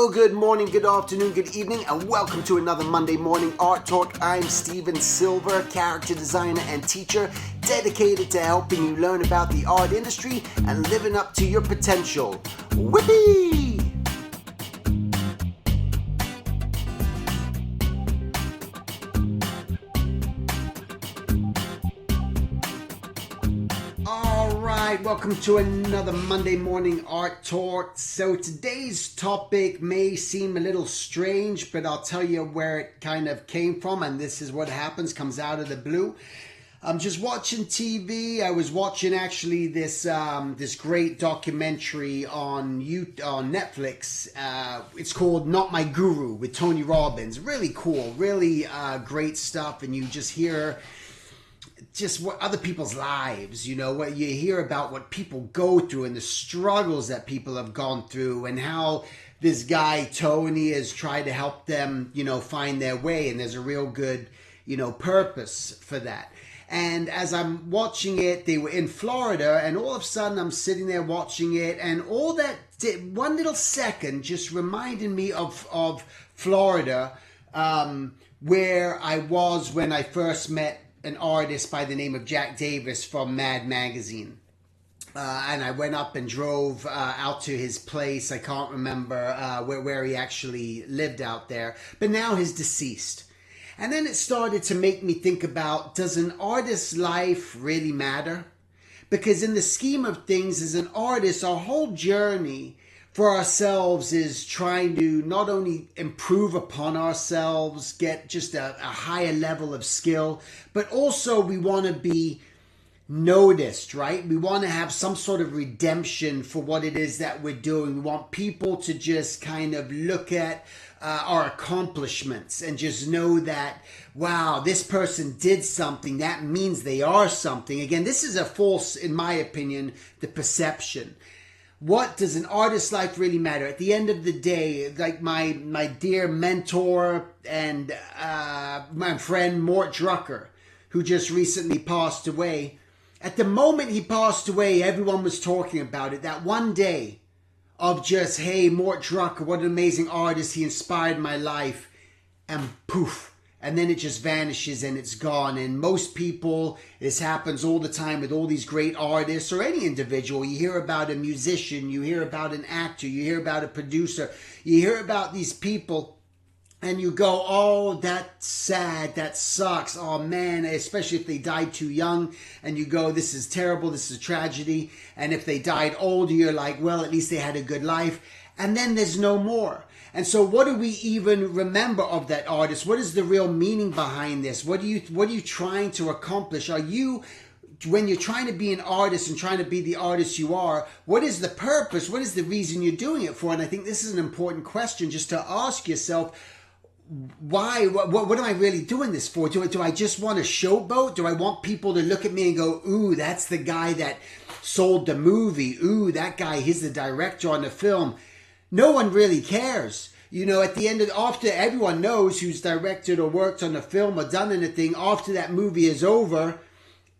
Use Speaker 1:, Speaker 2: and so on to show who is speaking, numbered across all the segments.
Speaker 1: Hello, good morning, good afternoon, good evening, and welcome to another Monday Morning Art Talk. I'm Steven Silver, character designer and teacher, dedicated to helping you learn about the art industry and living up to your potential. Whippy! Welcome to another Monday Morning Art Talk. So today's topic may seem a little strange, but I'll tell you where it kind of came from, and this is what happens, comes out of the blue. I'm just watching TV. I was watching actually this great documentary on Netflix. It's called Not My Guru with Tony Robbins. Really cool, really great stuff, and you just hear just what other people's lives, you know, what you hear about what people go through and the struggles that people have gone through and how this guy, Tony, has tried to help them, you know, find their way. And there's a real good, you know, purpose for that. And as I'm watching it, they were in Florida, and all of a sudden I'm sitting there watching it, and all that one little second just reminded me of Florida, where I was when I first met an artist by the name of Jack Davis from Mad Magazine. And I went up and drove out to his place. I can't remember where he actually lived out there, but now he's deceased. And then it started to make me think about, does an artist's life really matter? Because in the scheme of things, as an artist, our whole journey for ourselves is trying to not only improve upon ourselves, get just a higher level of skill, but also we want to be noticed, right? We want to have some sort of redemption for what it is that we're doing. We want people to just kind of look at our accomplishments and just know that, wow, this person did something. That means they are something. Again, this is a false, in my opinion, the perception. What does an artist's life really matter? At the end of the day, like my dear mentor and my friend Mort Drucker, who just recently passed away, at the moment he passed away, everyone was talking about it. That one day of just, hey, Mort Drucker, what an amazing artist, he inspired my life, and poof. And then it just vanishes and it's gone. And most people, this happens all the time with all these great artists or any individual. You hear about a musician, you hear about an actor, you hear about a producer, you hear about these people and you go, oh, that's sad, that sucks. Oh man, especially if they died too young, and you go, this is terrible, this is a tragedy. And if they died older, you're like, well, at least they had a good life. And then there's no more. And so what do we even remember of that artist? What is the real meaning behind this? What are you trying to accomplish? Are you, when you're trying to be an artist and trying to be the artist you are, what is the purpose? What is the reason you're doing it for? And I think this is an important question just to ask yourself, why, what am I really doing this for? Do I just want a showboat? Do I want people to look at me and go, ooh, that's the guy that sold the movie. Ooh, that guy, he's the director on the film. No one really cares. You know, at the end of, after everyone knows who's directed or worked on a film or done anything, after that movie is over,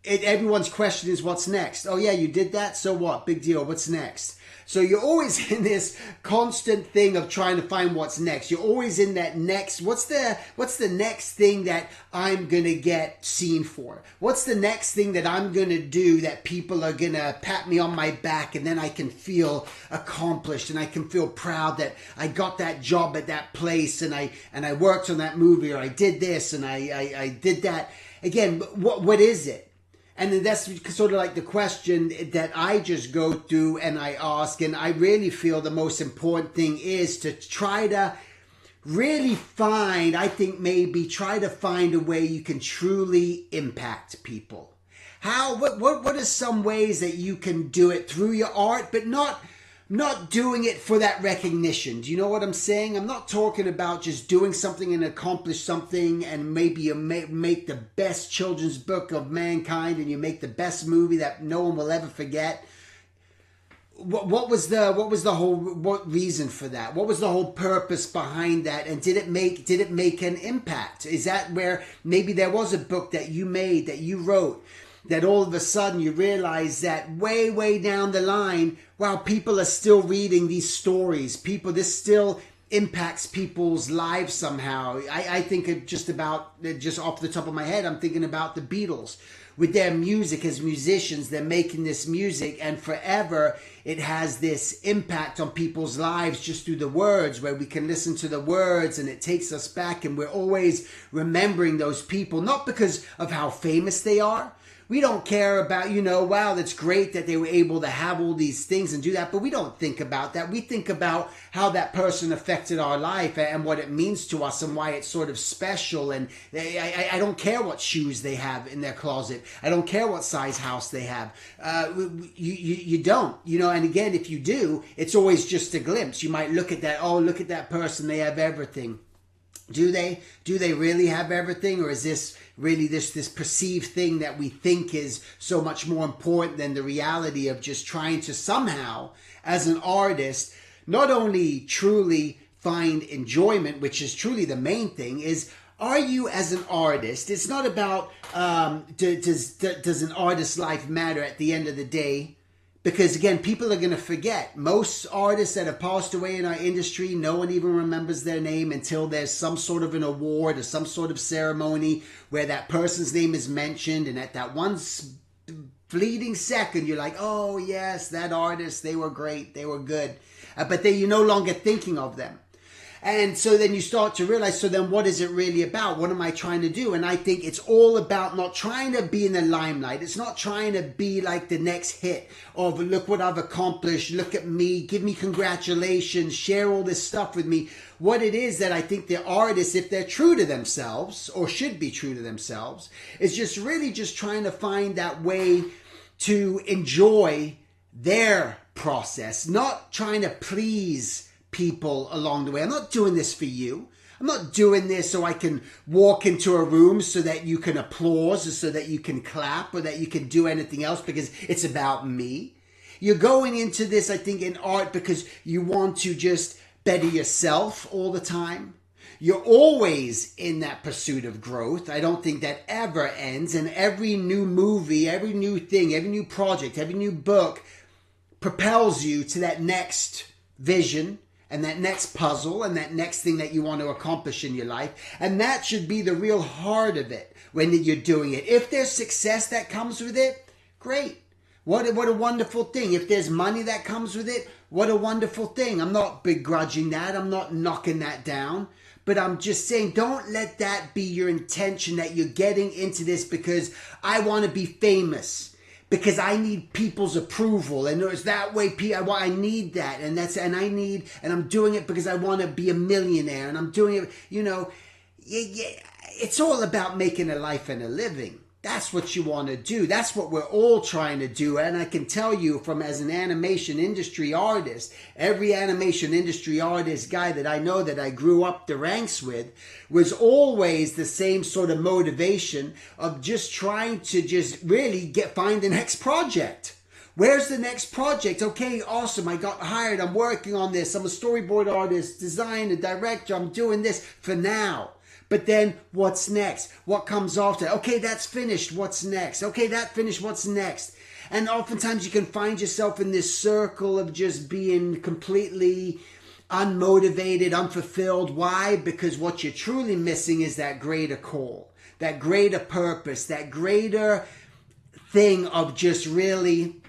Speaker 1: everyone's question is, what's next? Oh yeah, you did that? So what? Big deal. What's next? So you're always in this constant thing of trying to find what's next. You're always in that next, what's the next thing that I'm going to get seen for? What's the next thing that I'm going to do that people are going to pat me on my back and then I can feel accomplished and I can feel proud that I got that job at that place and I worked on that movie, or I did this and I did that. Again, what is it? And then that's sort of like the question that I just go through and I ask. And I really feel the most important thing is to try to really find, I think maybe try to find a way you can truly impact people. What are some ways that you can do it through your art, but not doing it for that recognition? Do you know what I'm saying? I'm not talking about just doing something and accomplish something and maybe you make the best children's book of mankind and you make the best movie that no one will ever forget. What was the whole reason for that? What was the whole purpose behind that? And did it make an impact? Is that where maybe there was a book that you made, that you wrote, that all of a sudden you realize that way down the line, wow, people are still reading these stories. This still impacts people's lives somehow. I think it just off the top of my head, I'm thinking about the Beatles. With their music as musicians, they're making this music, and forever it has this impact on people's lives just through the words, where we can listen to the words and it takes us back, and we're always remembering those people, not because of how famous they are. We don't care about, wow, that's great that they were able to have all these things and do that, but we don't think about that. We think about how that person affected our life and what it means to us and why it's sort of special. And I don't care what shoes they have in their closet. I don't care what size house they have. You don't, and again, if you do, it's always just a glimpse. You might look at that, oh, look at that person, they have everything. Do they really have everything, or is this really this perceived thing that we think is so much more important than the reality of just trying to somehow, as an artist, not only truly find enjoyment, which is truly the main thing, is, are you as an artist, it's not about does an artist's life matter at the end of the day? Because again, people are going to forget. Most artists that have passed away in our industry, no one even remembers their name until there's some sort of an award or some sort of ceremony where that person's name is mentioned. And at that one fleeting second, you're like, oh yes, that artist, they were great, they were good. But then you're no longer thinking of them. And so then you start to realize, so then what is it really about? What am I trying to do? And I think it's all about not trying to be in the limelight. It's not trying to be like the next hit of, look what I've accomplished, look at me, give me congratulations, share all this stuff with me. What it is that I think the artists, if they're true to themselves, or should be true to themselves, is just really just trying to find that way to enjoy their process, not trying to please people along the way. I'm not doing this for you. I'm not doing this so I can walk into a room so that you can applause or so that you can clap or that you can do anything else because it's about me. You're going into this, I think, in art because you want to just better yourself all the time. You're always in that pursuit of growth. I don't think that ever ends. And every new movie, every new thing, every new project, every new book propels you to that next vision and that next puzzle and that next thing that you want to accomplish in your life. And that should be the real heart of it when you're doing it. If there's success that comes with it, great. What a wonderful thing. If there's money that comes with it, what a wonderful thing. I'm not begrudging that. I'm not knocking that down. But I'm just saying, don't let that be your intention, that you're getting into this because I want to be famous. Because I need people's approval, and it's that way. I need that, and I'm doing it because I want to be a millionaire, and I'm doing it. It's all about making a life and a living. That's what you want to do. That's what we're all trying to do. And I can tell you as an animation industry artist, every animation industry artist guy that I know that I grew up the ranks with was always the same sort of motivation of just trying to just really find the next project. Where's the next project? Okay, awesome. I got hired. I'm working on this. I'm a storyboard artist, designer, director. I'm doing this for now. But then what's next? What comes after? Okay, that's finished. What's next? Okay, that finished. What's next? And oftentimes you can find yourself in this circle of just being completely unmotivated, unfulfilled. Why? Because what you're truly missing is that greater call, that greater purpose, that greater thing of just really,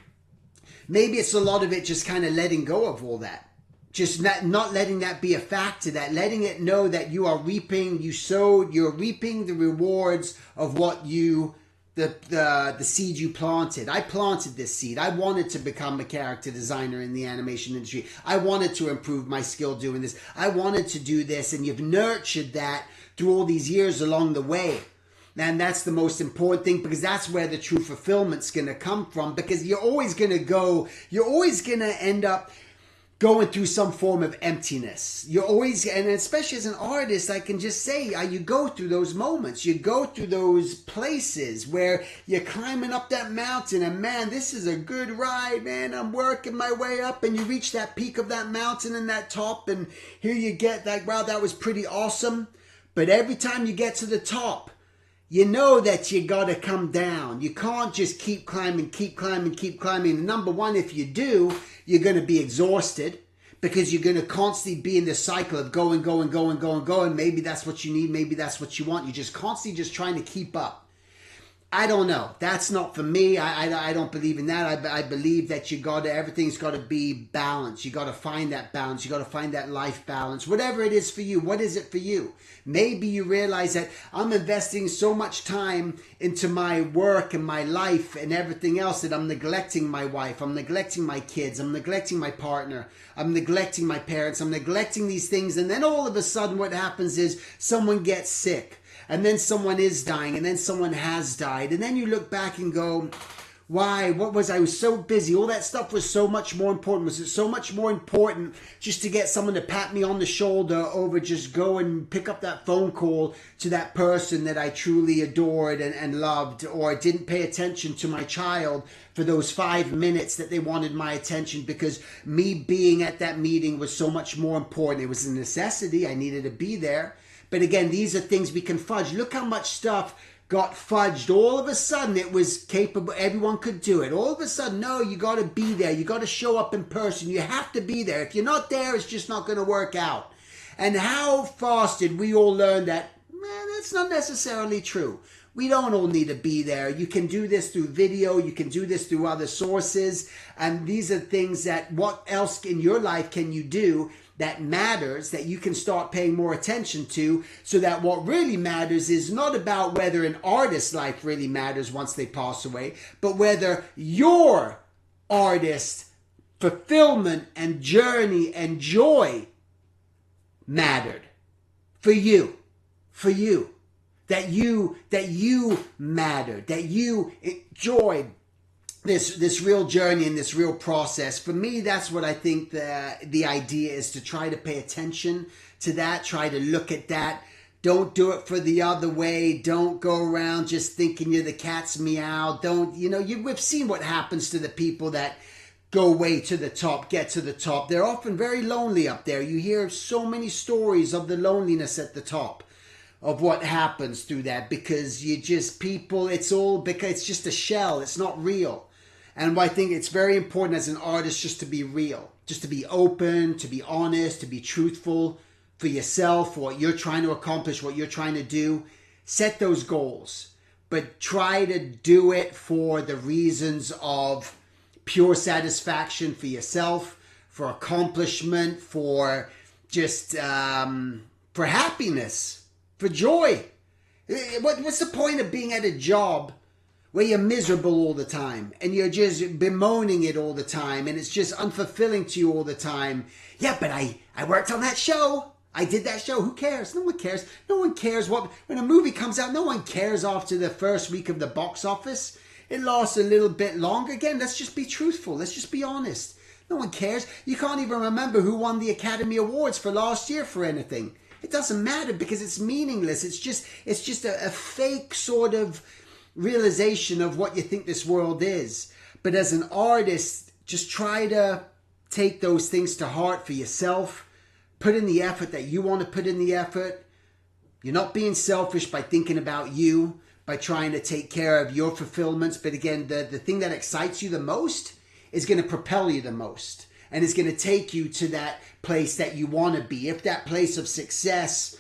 Speaker 1: maybe it's a lot of it just kind of letting go of all that. Just not letting that be a factor, that letting it know that you are reaping, you sowed, you're reaping the rewards of what the seed you planted. I planted this seed. I wanted to become a character designer in the animation industry. I wanted to improve my skill doing this. I wanted to do this, and you've nurtured that through all these years along the way. And that's the most important thing, because that's where the true fulfillment's going to come from, because you're always going to end up going through some form of emptiness. You're always, and especially as an artist, I can just say, you go through those moments. You go through those places where you're climbing up that mountain, and man, this is a good ride, man. I'm working my way up, and you reach that peak of that mountain and that top, and here you get like, wow, that was pretty awesome. But every time you get to the top, you know that you got to come down. You can't just keep climbing, keep climbing, keep climbing. Number one, if you do, you're going to be exhausted because you're going to constantly be in this cycle of going. Maybe that's what you need. Maybe that's what you want. You're just constantly just trying to keep up. I don't know. That's not for me. I don't believe in that. I believe that everything's got to be balanced. You got to find that balance. You got to find that life balance. Whatever it is for you. What is it for you? Maybe you realize that I'm investing so much time into my work and my life and everything else that I'm neglecting my wife. I'm neglecting my kids. I'm neglecting my partner. I'm neglecting my parents. I'm neglecting these things. And then all of a sudden what happens is someone gets sick. And then someone is dying, and then someone has died. And then you look back and go, why? I was so busy. All that stuff was so much more important. Was it so much more important just to get someone to pat me on the shoulder over just go and pick up that phone call to that person that I truly adored and loved, or didn't pay attention to my child for those 5 minutes that they wanted my attention because me being at that meeting was so much more important. It was a necessity. I needed to be there. But again, these are things we can fudge. Look how much stuff got fudged. All of a sudden, it was capable. Everyone could do it. All of a sudden, no, you got to be there. You got to show up in person. You have to be there. If you're not there, it's just not going to work out. And how fast did we all learn that? That's not necessarily true. We don't all need to be there. You can do this through video. You can do this through other sources. And these are things that what else in your life can you do that matters, that you can start paying more attention to, so that what really matters is not about whether an artist's life really matters once they pass away, but whether your artist fulfillment and journey and joy mattered for you, that you mattered, that you enjoyed this real journey and this real process. For me, that's what I think the idea is, to try to pay attention to that, try to look at that. Don't do it for the other way. Don't go around just thinking you're the cat's meow. We've seen what happens to the people that go way to the top, get to the top. They're often very lonely up there. You hear so many stories of the loneliness at the top, of what happens through that, because it's all because it's just a shell. It's not real. And I think it's very important as an artist just to be real, just to be open, to be honest, to be truthful for yourself, for what you're trying to accomplish, what you're trying to do. Set those goals, but try to do it for the reasons of pure satisfaction for yourself, for accomplishment, for just for happiness, for joy. What's the point of being at a job where you're miserable all the time and you're just bemoaning it all the time and it's just unfulfilling to you all the time? Yeah, but I worked on that show. I did that show. Who cares? No one cares. No one cares when a movie comes out. No one cares after the first week of the box office. It lasts a little bit longer. Again, let's just be truthful. Let's just be honest. No one cares. You can't even remember who won the Academy Awards for last year for anything. It doesn't matter because it's meaningless. It's just a fake sort of realization of what you think this world is. But as an artist, just try to take those things to heart for yourself. Put in the effort that you want to put in the effort. You're not being selfish by thinking about you, by trying to take care of your fulfillments. But again, the thing that excites you the most is going to propel you the most. And it's going to take you to that place that you want to be. If that place of success,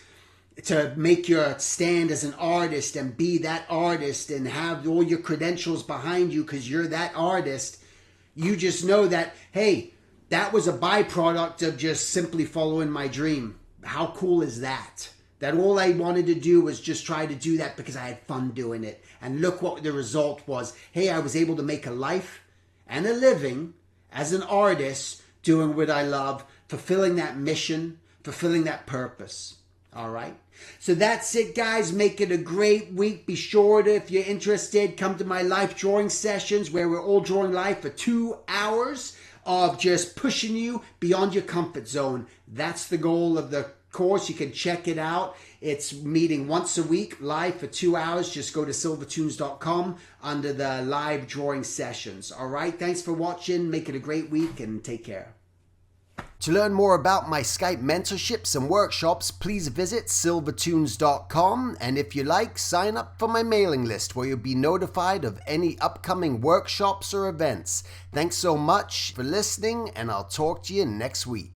Speaker 1: to make your stand as an artist and be that artist and have all your credentials behind you because you're that artist, you just know that, hey, that was a byproduct of just simply following my dream. How cool is that? That all I wanted to do was just try to do that because I had fun doing it. And look what the result was. Hey, I was able to make a life and a living as an artist doing what I love, fulfilling that mission, fulfilling that purpose. All right. So that's it, guys. Make it a great week. Be sure to, if you're interested, come to my life drawing sessions where we're all drawing life for 2 hours of just pushing you beyond your comfort zone. That's the goal of the course. You can check it out. It's meeting once a week live for 2 hours. Just go to silvertunes.com under the live drawing sessions. All right. Thanks for watching. Make it a great week and take care. To learn more about my Skype mentorships and workshops, please visit silvertunes.com. And if you like, sign up for my mailing list where you'll be notified of any upcoming workshops or events. Thanks so much for listening, and I'll talk to you next week.